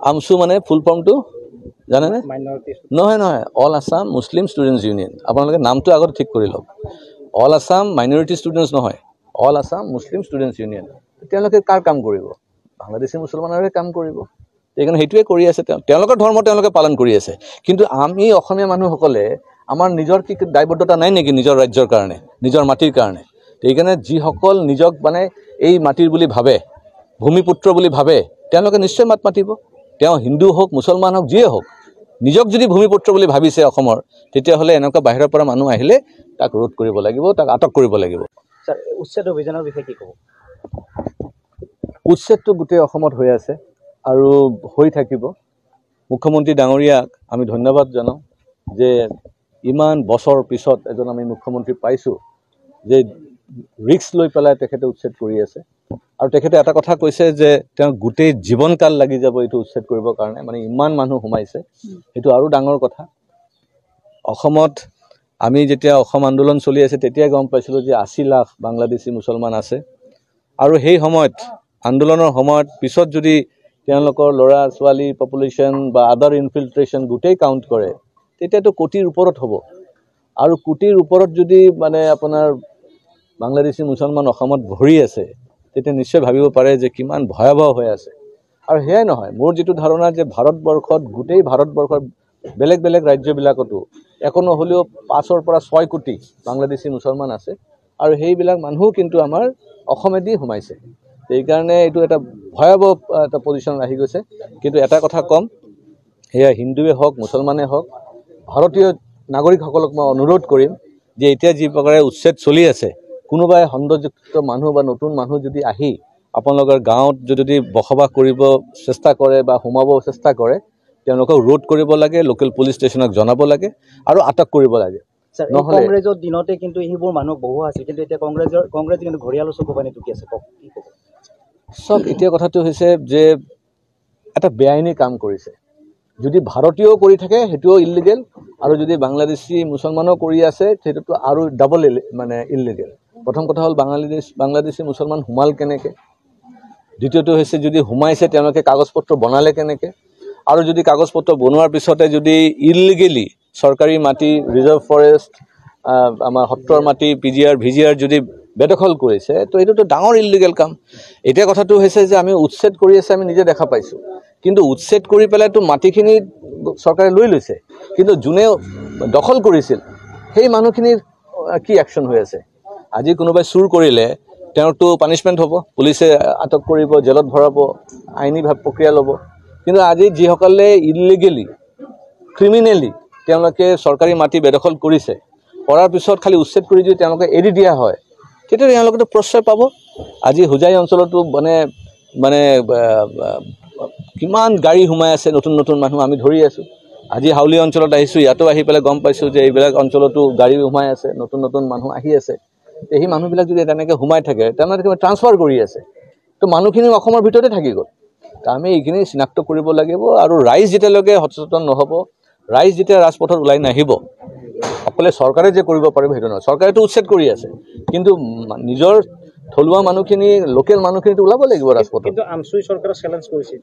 আমছু মানে ফুল ফৰ্মটো জানেনে? নহয় নহয়, অল আছাম মুছলিম ষ্টুডেণ্টছ ইউনিয়ন। আপোনালোকে নামটো আগত ঠিক কৰি লওক। অল আছাম মাইনৰিটি ষ্টুডেণ্টছ নহয়, অল আছাম মুছলিম ষ্টুডেণ্টছ ইউনিয়ন। তেওঁলোকে কাৰ কাম কৰিব? বাংলাদেশী মুছলমানৰে কাম কৰিব। সেইকাৰণে সেইটোৱে কৰি আছে। তেওঁলোকৰ ধৰ্ম তেওঁলোকে পালন কৰি আছে। কিন্তু আমি অসমীয়া মানুহসকলে আমাৰ নিজৰ কি দায়বদ্ধতা নাই নেকি নিজৰ ৰাজ্যৰ কাৰণে, নিজৰ মাটিৰ কাৰণে? সেইকাৰণে যিসকল নিজক মানে এই মাটিৰ বুলি ভাবে, ভূমিপুত্ৰ বুলি ভাবে, তেওঁলোকে নিশ্চয় মাত মাতিব। তেওঁ হিন্দু হওক, মুছলমান হওক, যিয়ে হওক, নিজক যদি ভূমিপুত্ৰ বুলি ভাবিছে অসমৰ, তেতিয়াহ'লে এনেকুৱা বাহিৰৰ পৰা মানুহ আহিলে তাক ৰোধ কৰিব লাগিব, তাক আটক কৰিব লাগিব। স্যাৰ, উচ্ছেদ অভিযানৰ বিষয়ে কি ক'ব? উচ্ছেদটো গোটেই অসমত হৈ আছে আৰু হৈ থাকিব। মুখ্যমন্ত্ৰী ডাঙৰীয়াক আমি ধন্যবাদ জনাওঁ যে ইমান বছৰ পিছত এজন আমি মুখ্যমন্ত্ৰী পাইছোঁ যে ৰিস্ক লৈ পেলাই তেখেতে উচ্ছেদ কৰি আছে। আৰু তেখেতে এটা কথা কৈছে যে তেওঁ গোটেই জীৱনকাল লাগি যাব এইটো উচ্ছেদ কৰিবৰ কাৰণে, মানে ইমান মানুহ সোমাইছে। সেইটো আৰু ডাঙৰ কথা। অসমত আমি যেতিয়া অসম আন্দোলন চলি আছে তেতিয়াই গম পাইছিলোঁ যে 80 লাখ বাংলাদেশী মুছলমান আছে। আৰু সেই সময়ত আন্দোলনৰ সময়ত পিছত যদি তেওঁলোকৰ ল'ৰা ছোৱালী পপুলেশ্যন বা আদাৰ ইনফিল্ট্ৰেশ্যন গোটেই কাউণ্ট কৰে, তেতিয়াতো কোটিৰ ওপৰত হ'ব। আৰু কোটিৰ ওপৰত যদি মানে আপোনাৰ বাংলাদেশী মুছলমান অসমত ভৰি আছে, তেতিয়া নিশ্চয় ভাবিব পাৰে যে কিমান ভয়াৱহ হৈ আছে। আৰু সেয়াই নহয়, মোৰ যিটো ধাৰণা যে ভাৰতবৰ্ষত, গোটেই ভাৰতবৰ্ষৰ বেলেগ বেলেগ ৰাজ্যবিলাকতো একো নহ'লেও 5 পৰা 6 কোটি বাংলাদেশী মুছলমান আছে। আৰু সেইবিলাক মানুহো কিন্তু আমাৰ অসমেদি সোমাইছে। সেইকাৰণে এইটো এটা ভয়াৱহ এটা পজিশ্যন আহি গৈছে। কিন্তু এটা কথা কম, সেয়া হিন্দুৱে হওক, মুছলমানে হওক, ভাৰতীয় নাগৰিকসকলক মই অনুৰোধ কৰিম যে এতিয়া যি প্ৰকাৰে উচ্ছেদ চলি আছে, কোনোবাই সৌন্দৰ্যযুক্ত মানুহ বা নতুন মানুহ যদি আহি আপোনালোকৰ গাঁৱত যদি বসবাস কৰিব চেষ্টা কৰে বা সোমাব চেষ্টা কৰে, তেওঁলোকক ৰোধ কৰিব লাগে, লোকেল পুলিচ ষ্টেচনক জনাব লাগে আৰু আটক কৰিব লাগে। কংগ্ৰেছৰ দিনতে কিন্তু সেইবোৰ মানুহ বহু আছিল, কিন্তু এতিয়া কংগ্ৰেছ কিন্তু ঘৰিয়ালৰ চকু পানী টুকি আছে। চব এতিয়া কথাটো হৈছে যে এটা বেআইনী কাম কৰিছে। যদি ভাৰতীয় কৰি থাকে সেইটোও ইলিগেল, আৰু যদি বাংলাদেশী মুছলমানো কৰি আছে সেইটোতো আৰু ডাবল মানে ইলিগেল। প্ৰথম কথা হ'ল বাংলাদেশী মুছলমান সোমাল কেনেকৈ? দ্বিতীয়টো হৈছে যদি সোমাইছে তেওঁলোকে কাগজ পত্ৰ বনালে কেনেকৈ? আৰু যদি কাগজ পত্ৰ বনোৱাৰ পিছতে যদি ইলিগেলি চৰকাৰী মাটি, ৰিজাৰ্ভ ফৰেষ্ট, আমাৰ সত্ৰৰ মাটি, PGR VGR যদি বেদখল কৰিছে, তো এইটোতো ডাঙৰ ইলিগেল কাম। এতিয়া কথাটো হৈছে যে আমি উচ্ছেদ কৰি আছে, আমি নিজে দেখা পাইছোঁ। কিন্তু উচ্ছেদ কৰি পেলাইতো মাটিখিনি চৰকাৰে লৈ লৈছে, কিন্তু যোনে দখল কৰিছিল সেই মানুহখিনিৰ কি একশ্যন হৈ আছে? আজি কোনোবাই চুৰ কৰিলে তেওঁৰতো পানিছমেণ্ট হ'ব, পুলিচে আটক কৰিব, জেলত ভৰাব, আইনী প্ৰক্ৰিয়া ল'ব। কিন্তু আজি যিসকলে ইলিগেলি, ক্ৰিমিনেলি তেওঁলোকে চৰকাৰী মাটি বেদখল কৰিছে, কৰাৰ পিছত খালি উচ্ছেদ কৰি যদি তেওঁলোকে এৰি দিয়া হয়, তেতিয়া তেওঁলোকেতো প্ৰশ্ৰয় পাব। আজি হোজাই অঞ্চলতো মানে কিমান গাড়ী সোমাই আছে, নতুন নতুন মানুহ আমি ধৰি আছোঁ। আজি হাউলি অঞ্চলত আহিছোঁ, ইয়াতো আহি পেলাই গম পাইছোঁ যে এইবিলাক অঞ্চলতো গাড়ী সোমাই আছে, নতুন নতুন মানুহ আহি আছে। সেই মানুহবিলাক যদি তেনেকৈ সোমাই থাকে, তেওঁলোকে ট্ৰান্সফাৰ কৰি আছে, তো মানুহখিনি অসমৰ ভিতৰতে থাকি গ'ল। আমি এইখিনি চিনাক্ত কৰিব লাগিব। আৰু ৰাইজ যেতিয়ালৈকে সচেতন নহ'ব, ৰাইজ যেতিয়া ৰাজপথত ওলাই নাহিব, অকলে চৰকাৰে যে কৰিব পাৰিব সেইটো নহয়। চৰকাৰেতো উচ্ছেদ কৰি আছে, কিন্তু নিজৰ থলুৱা মানুহখিনি, লোকেল মানুহখিনিতো ওলাব লাগিব ৰাজপথত। কিন্তু আমছুই চৰকাৰে চেলেঞ্জ কৰিছিল।